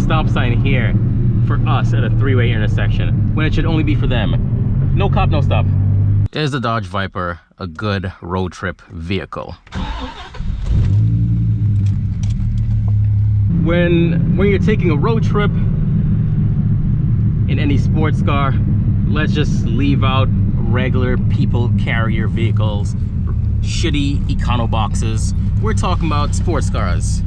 stop sign here for us at a three-way intersection when it should only be for them? No cop, no stop. Is the Dodge Viper a good road trip vehicle? When you're taking a road trip in any sports car, let's just leave out regular people carrier vehicles, shitty econo boxes. We're talking about sports cars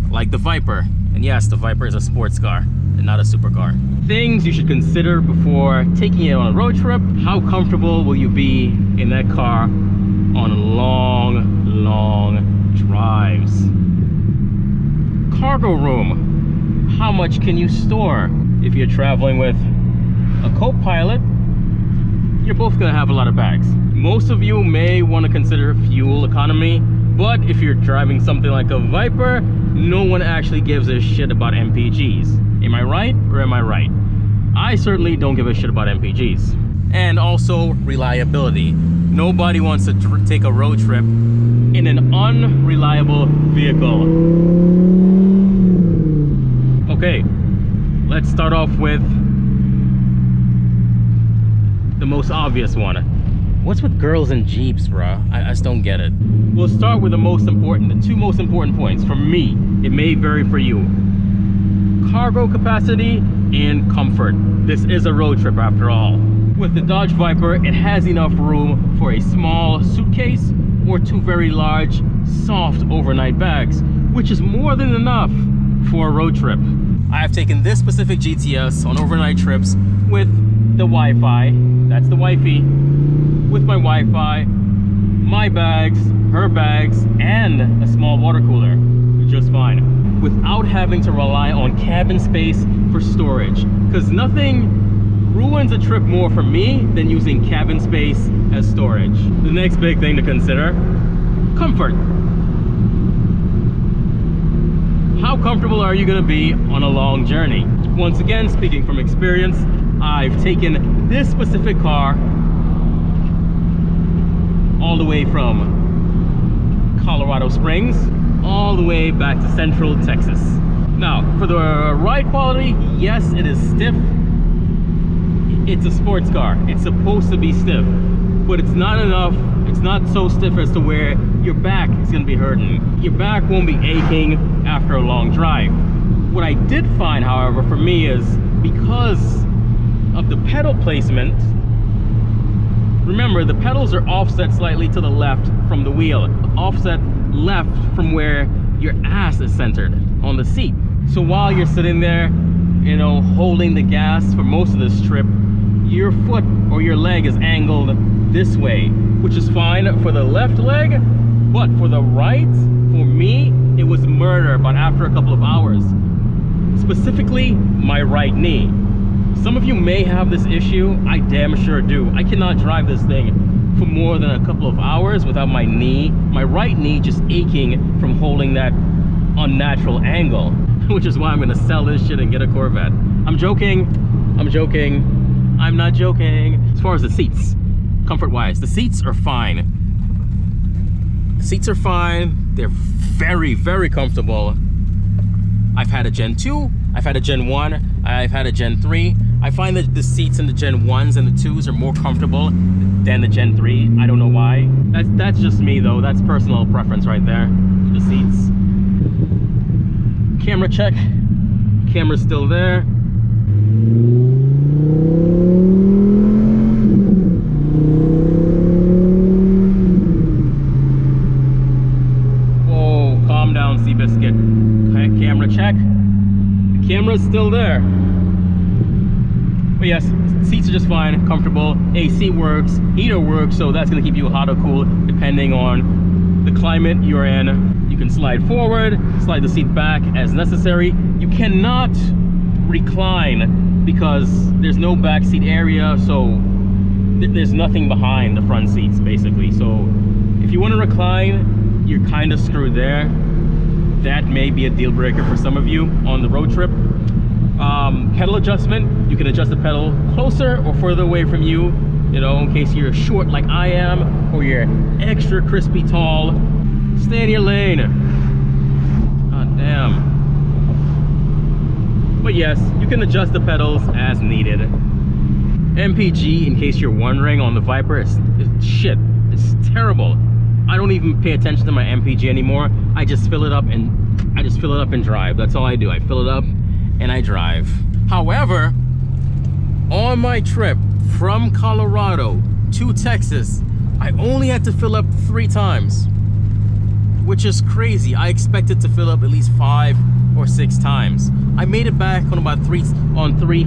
like the Viper. And yes, the Viper is a sports car and not a supercar. Things you should consider before taking it on a road trip. How comfortable will you be in that car on long drives? Cargo room. How much can you store? If you're traveling with a co-pilot, you're both gonna have a lot of bags. Most of you may want to consider fuel economy, but if you're driving something like a Viper, no one actually gives a shit about MPGs. Am I right or am I right? I certainly don't give a shit about MPGs. And also reliability. Nobody wants to take a road trip in an unreliable vehicle. Okay, let's start off with the most obvious one. What's with girls and Jeeps, bruh? I just don't get it. We'll start with the two most important points. For me, it may vary for you. Cargo capacity and comfort. This is a road trip after all. With the Dodge Viper, it has enough room for a small suitcase or two very large, soft overnight bags, which is more than enough for a road trip. I have taken this specific GTS on overnight trips with the Wi-Fi, that's the wifey, with my Wi-Fi, my bags, her bags, and a small water cooler, just fine, without having to rely on cabin space for storage, because nothing ruins a trip more for me than using cabin space as storage. The next big thing to consider, comfort. How comfortable are you going to be on a long journey? Once again, speaking from experience, I've taken this specific car all the way from Colorado Springs all the way back to Central Texas. Now, for the ride quality, yes, it is stiff. It's a sports car. It's supposed to be stiff, but it's not enough. It's not so stiff as to where your back is going to be hurting. Your back won't be aching after a long drive. What I did find, however, for me is because of the pedal placement, remember the pedals are offset slightly to the left from the wheel, offset left from where your ass is centered on the seat. So while you're sitting there, you know, holding the gas for most of this trip, your foot or your leg is angled this way, which is fine for the left leg, but for the right, for me, it was murder. But after a couple of hours, specifically my right knee. Some of you may have this issue. I damn sure do. I cannot drive this thing for more than a couple of hours without my knee, my right knee, just aching from holding that unnatural angle, which is why I'm gonna sell this shit and get a Corvette. I'm joking. I'm not joking. As far as the seats, comfort-wise, the seats are fine. The seats are fine. They're very, very comfortable. I've had a Gen 2, I've had a Gen 1, I've had a Gen 3. I find that the seats in the Gen 1s and the 2s are more comfortable than the Gen 3. I don't know why. That's just me though. That's personal preference right there. The seats. Camera check. Camera's still there. Whoa, calm down, Seabiscuit. Okay, camera check. The camera's still there. But yes, seats are just fine, comfortable. AC works, heater works, so that's gonna keep you hot or cool depending on the climate you're in. You can slide forward, slide the seat back as necessary. You cannot recline because there's no back seat area, so there's nothing behind the front seats basically. So if you want to recline, you're kind of screwed there. That may be a deal breaker for some of you on the road trip. Pedal adjustment, you can adjust the pedal closer or further away from you, you know, in case you're short like I am or you're extra crispy tall. Stay in your lane. God damn. yes, you can adjust the pedals as needed. MPG, in case you're wondering, on the Viper, it's shit. It's terrible. I don't even pay attention to my MPG anymore. I just fill it up and drive. That's all I do. I fill it up and I drive. However, on my trip from Colorado to Texas, I only had to fill up 3 times, which is crazy. I expected to fill up at least 5 or 6 times. I made it back on about 3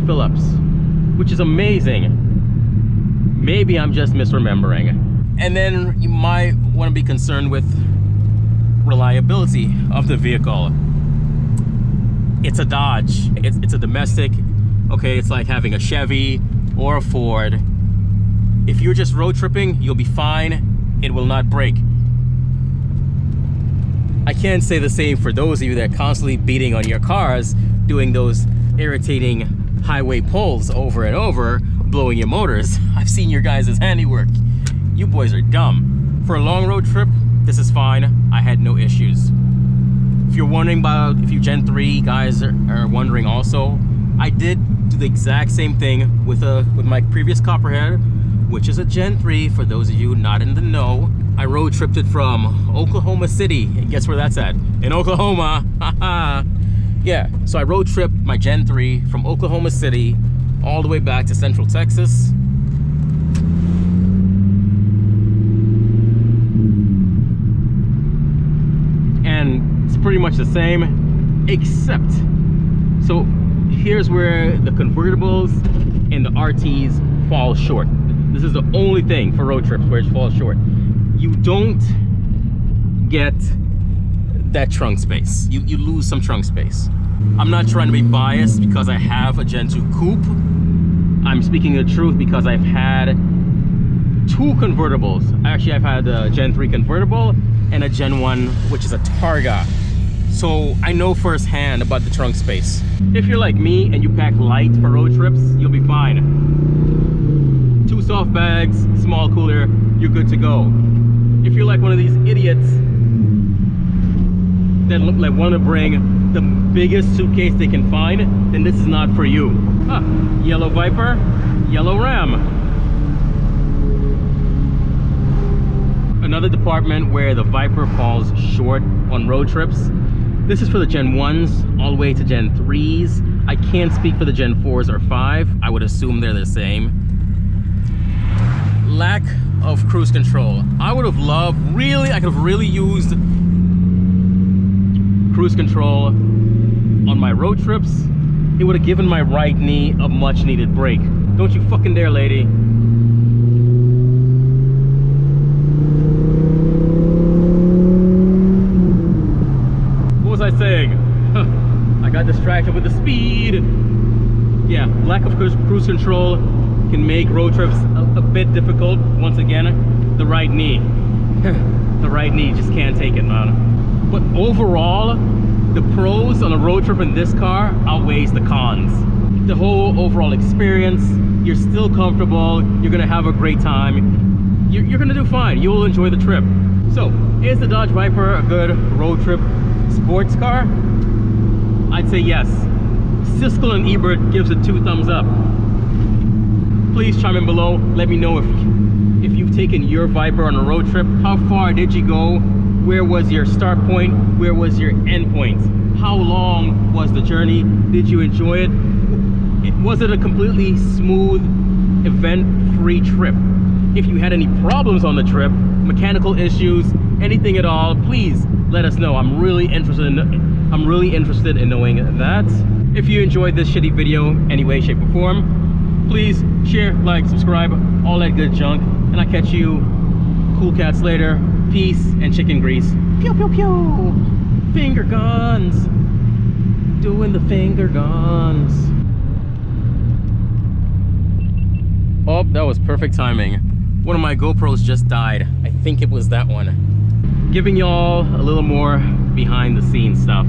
fill-ups, which is amazing. Maybe I'm just misremembering. And then you might want to be concerned with reliability of the vehicle. It's a Dodge. It's a domestic. Okay, it's like having a Chevy or a Ford. If you're just road tripping, you'll be fine. It will not break. I can't say the same for those of you that are constantly beating on your cars, doing those irritating highway pulls over and over, blowing your motors. I've seen your guys' handiwork. You boys are dumb. For a long road trip, this is fine. I had no issues. If you're wondering about, if you Gen 3 guys are wondering also, I did do the exact same thing with my previous Copperhead, which is a Gen 3 for those of you not in the know. I road tripped it from Oklahoma City, and guess where that's at? In Oklahoma. Yeah, so I road tripped my Gen 3 from Oklahoma City all the way back to Central Texas. And it's pretty much the same, except, so here's where the convertibles and the RTs fall short. This is the only thing for road trips where it falls short. You don't get that trunk space. You lose some trunk space. I'm not trying to be biased because I have a Gen 2 coupe. I'm speaking the truth because I've had 2 convertibles. Actually, I've had a Gen 3 convertible and a Gen 1, which is a Targa. So I know firsthand about the trunk space. If you're like me and you pack light for road trips, you'll be fine. 2 soft bags, small cooler, you're good to go. If you're like one of these idiots that look like want to bring the biggest suitcase they can find, then this is not for you. Ah, yellow Viper, yellow Ram. Another department where the Viper falls short on road trips. This is for the Gen 1s all the way to Gen 3s. I can't speak for the Gen 4s or 5. I would assume they're the same. Lack of cruise control. I would have loved, I could have really used cruise control on my road trips. It would have given my right knee a much needed break. Don't you fucking dare, lady. What was I saying? I got distracted with the speed. Yeah, lack of cruise control can make road trips a bit difficult. Once again, the right knee. The right knee just can't take it, man. But overall, the pros on a road trip in this car outweighs the cons. The whole overall experience, you're still comfortable, you're gonna have a great time, you're gonna do fine, you'll enjoy the trip. So, is the Dodge Viper a good road trip sports car? I'd say yes. Siskel and Ebert gives it 2 thumbs up. Please chime in below, let me know if you've taken your Viper on a road trip. How far did you go? Where was your start point? Where was your end point? How long was the journey? Did you enjoy it? Was it a completely smooth, event-free trip? If you had any problems on the trip, mechanical issues, anything at all, please let us know. I'm really interested in knowing that. If you enjoyed this shitty video any way, shape, or form, please share, like, subscribe, all that good junk, and I'll catch you cool cats later. Peace and chicken grease. Pew pew pew. Finger guns. Doing the finger guns. Oh, that was perfect timing. One of my GoPros just died. I think it was that one. Giving y'all a little more behind the scenes stuff.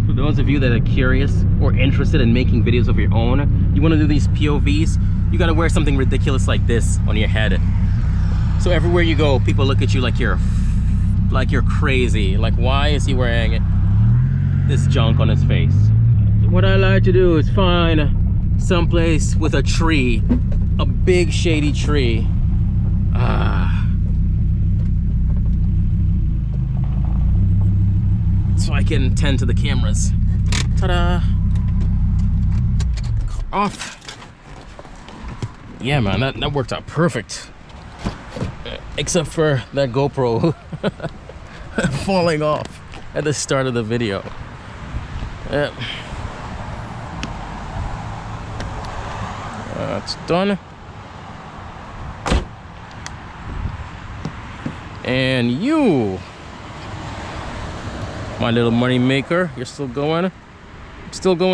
For those of you that are curious or interested in making videos of your own, you want to do these POVs, you got to wear something ridiculous like this on your head. So everywhere you go, people look at you like you're crazy. Like, why is he wearing this junk on his face? what I like to do is find someplace with a tree, a big shady tree. So I can tend to the cameras. Ta-da! Off. Yeah, man, that worked out perfect. Except for that GoPro falling off at the start of the video. That's done. And you, my little money maker, you're still going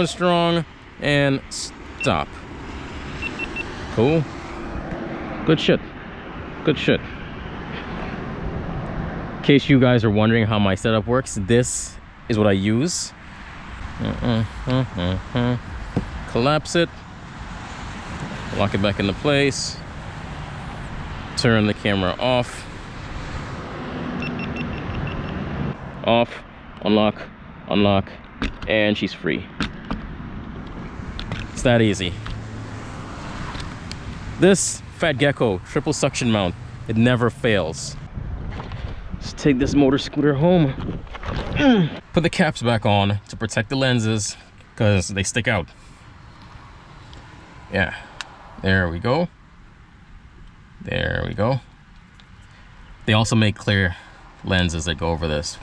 strong. And stop. Cool. Good shit. Good shit. In case you guys are wondering how my setup works, this is what I use. Collapse it. Lock it back into place. Turn the camera off. Off. Unlock. Unlock. And she's free. It's that easy. This Fat Gecko triple suction mount, it never fails. Let's take this motor scooter home. Put the caps back on to protect the lenses because they stick out. Yeah, there we go. There we go. They also make clear lenses that go over this.